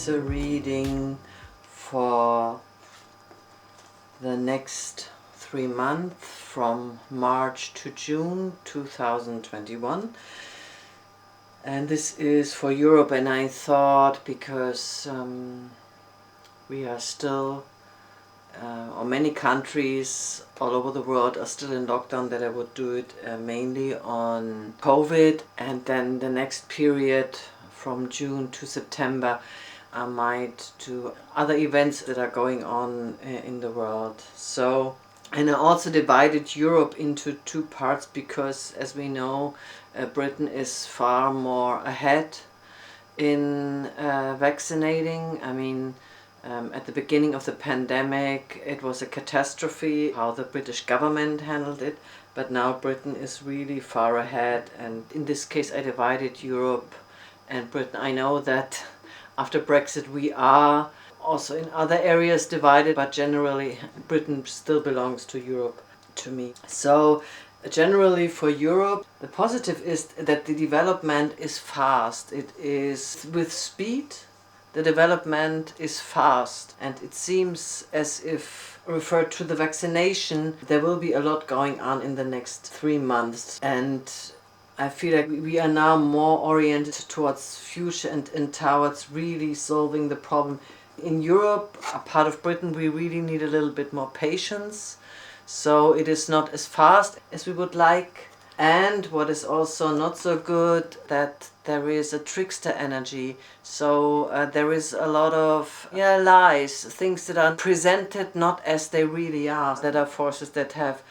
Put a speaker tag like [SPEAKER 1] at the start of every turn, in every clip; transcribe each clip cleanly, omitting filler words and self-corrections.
[SPEAKER 1] is a reading for the next 3 months from March to June 2021, and this is for Europe. And I thought, because we are still or many countries all over the world are still in lockdown, that I would do it mainly on COVID, and then the next period from June to September I might do other events that are going on in the world. So, and I also divided Europe into 2 parts because, as we know, Britain is far more ahead in vaccinating. I mean, at the beginning of the pandemic it was a catastrophe how the British government handled it, but now Britain is really far ahead, and in this case I divided Europe and Britain. I know that after Brexit we are also in other areas divided, but generally Britain still belongs to Europe to me. So generally for Europe, the positive is that the development is fast. It is with speed. The development is fast, and it seems as if, referred to the vaccination, there will be a lot going on in the next 3 months, and I feel like we are now more oriented towards future and towards really solving the problem. In Europe, a part of Britain, we really need a little bit more patience, so it is not as fast as we would like. And what is also not so good, that there is a trickster energy. So there is a lot of lies, things that are presented not as they really are, that are forces that have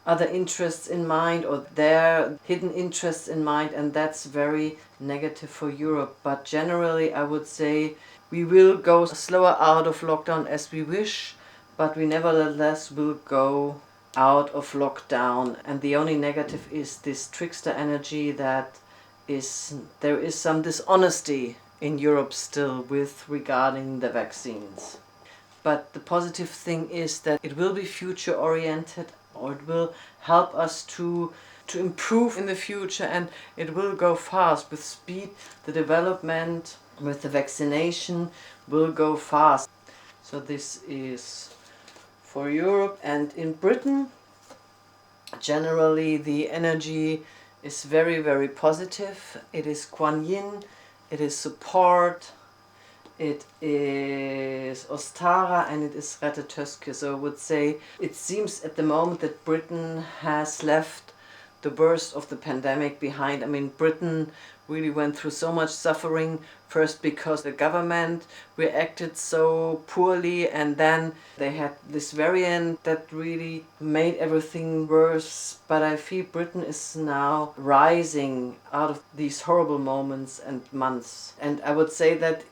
[SPEAKER 1] other interests in mind, or their hidden interests in mind, and that's very negative for Europe. But generally I would say we will go slower out of lockdown as we wish, but we nevertheless will go out of lockdown. And the only negative is this trickster energy, that there is some dishonesty in Europe still with regarding the vaccines. But the positive thing is that it will be future oriented, or it will help us to improve in the future, and it will go fast with speed. The development with the vaccination will go fast. So this is for Europe. And in Britain, generally the energy is very, very positive. It is Quan Yin, it is support, it is Ostara, and it is Rettetöske. So I would say it seems at the moment that Britain has left the worst of the pandemic behind. I mean, Britain really went through so much suffering, first because the government reacted so poorly, and then they had this variant that really made everything worse. But I feel Britain is now rising out of these horrible moments and months. And I would say that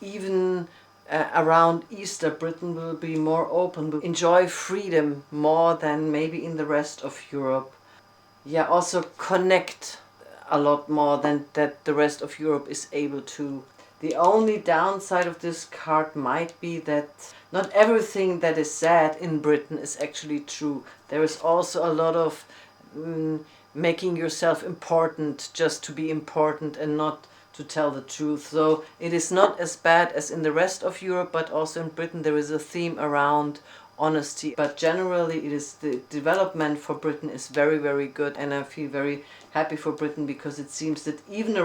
[SPEAKER 1] even around Easter, Britain will be more open, will enjoy freedom more than maybe in the rest of Europe. Yeah, also connect a lot more than that the rest of Europe is able to. The only downside of this card might be that not everything that is said in Britain is actually true. There is also a lot of making yourself important just to be important and not to tell the truth. So it is not as bad as in the rest of Europe, but also in Britain there is a theme around honesty. But generally it is, the development for Britain is very, very good, and I feel very happy for Britain, because it seems that even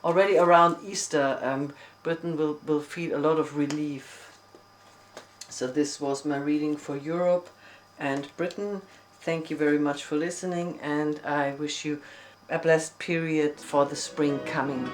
[SPEAKER 1] already around Easter, Britain will feel a lot of relief. So this was my reading for Europe and Britain. Thank you very much for listening, and I wish you a blessed period for the spring coming.